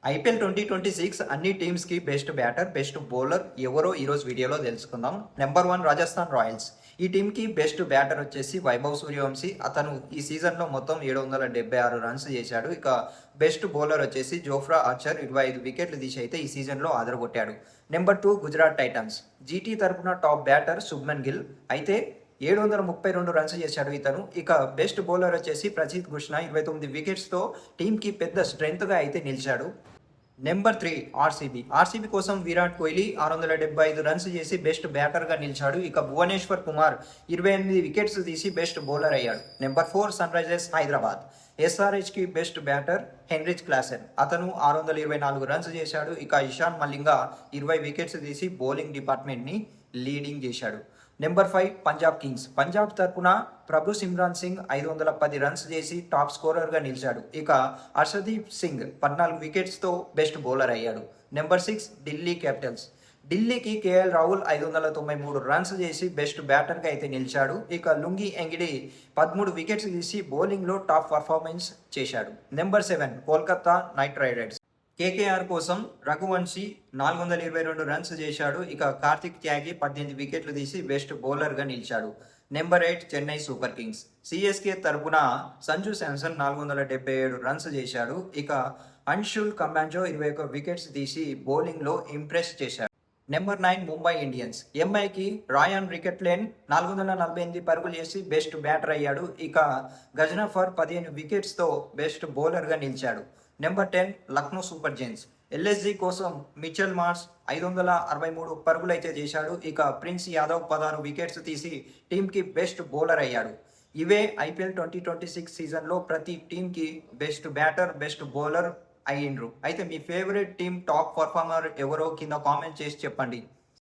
IPL 2026 అన్ని టీమ్స్కి best batter, best bowler ఎవరో ఈరోజు వీడియోలో తెలుసుకుందాం. Number 1 Rajasthan Royals. ఈ టీంకి బెస్ట్ బ్యాటర్ వచ్చేసి వైభవ్ సూర్యవంశీ. అతను ఈ సీజన్లో మొత్తం 776 రన్స్ చేశాడు. ఇక బెస్ట్ బౌలర్ వచ్చేసి జోఫ్రా ఆర్చర్ 25 వికెట్లు తీసి అయితే ఈ సీజన్లో ఆదరగొట్టాడు. Number 2 Gujarat Titans. జీటీ తరపున టాప్ బ్యాటర్ శుభ్మన్ గిల్. అయితే 732 రన్స్ చేశాడు ఇతను. ఇక బెస్ట్ బౌలర్ వచ్చేసి ప్రసిద్ధ్ కృష్ణ 29 వికెట్స్తో టీంకి పెద్ద స్ట్రెంగ్త్గా అయితే నిలిచాడు. నెంబర్ 3 ఆర్సీబీ కోసం విరాట్ కోహ్లీ 675 రన్స్ చేసి బెస్ట్ బ్యాటర్గా నిలిచాడు. ఇక భువనేశ్వర్ కుమార్ 28 వికెట్స్ తీసి బెస్ట్ బౌలర్ అయ్యాడు. Number 4 Sunrisers Hyderabad. ఎస్ఆర్హెచ్కి బెస్ట్ బ్యాటర్ హెన్రిచ్ క్లాసెన్. అతను 624 రన్స్ చేశాడు. ఇక ఇషాన్ మలింగా 20 వికెట్స్ తీసి బౌలింగ్ డిపార్ట్మెంట్ని లీడింగ్ చేశాడు. Number 5 Punjab Kings. పంజాబ్ తరపున ప్రభు సిమ్రాన్ సింగ్ 510 రన్స్ చేసి టాప్ స్కోరర్గా నిలిచాడు. ఇక హర్షదీప్ సింగ్ 14 వికెట్స్తో బెస్ట్ బౌలర్ అయ్యాడు. Number 6 Delhi Capitals. ఢిల్లీకి కేఎల్ రాహుల్ 593 రన్స్ చేసి బెస్ట్ బ్యాటర్గా అయితే నిలిచాడు. ఇక లుంగి ఎంగిడి 13 వికెట్స్ తీసి బౌలింగ్లో టాప్ పర్ఫార్మెన్స్ చేశాడు. Number 7 Kolkata night riders. KKR కోసం రఘువంశీ 422 రన్స్ చేశాడు. ఇక కార్తిక్ త్యాగి 18 వికెట్లు తీసి బెస్ట్ బౌలర్గా నిలిచాడు. Number 8 Chennai super Kings. CSK తరపున సంజు శాంసన్ 477 రన్స్ చేశాడు. ఇక అన్షుల్ కంబాంజో 21 వికెట్స్ తీసి బౌలింగ్లో ఇంప్రెస్ చేశాడు. Number 9 Mumbai Indians. ఎంఐకి రాయన్ రికెట్లేన్ 448 పరుగులు చేసి బెస్ట్ బ్యాటర్ అయ్యాడు. ఇక గజనఫర్ 15 వికెట్స్తో బెస్ట్ బౌలర్గా నిలిచాడు. Number 10 Lucknow super Giants. LSG కోసం మిచెల్ మార్ష్ 563 పరుగులు అయితే చేశాడు. ఇక ప్రిన్స్ యాదవ్ 16 వికెట్స్ తీసి టీంకి బెస్ట్ బౌలర్ అయ్యాడు. ఇవే ఐపీఎల్ 2026 సీజన్లో ప్రతి టీంకి బెస్ట్ బ్యాటర్, బెస్ట్ బౌలర్ అయ్యిండ్రు. అయితే మీ ఫేవరెట్ టీం టాప్ పర్ఫార్మర్ ఎవరో కింద కామెంట్ చేసి చెప్పండి.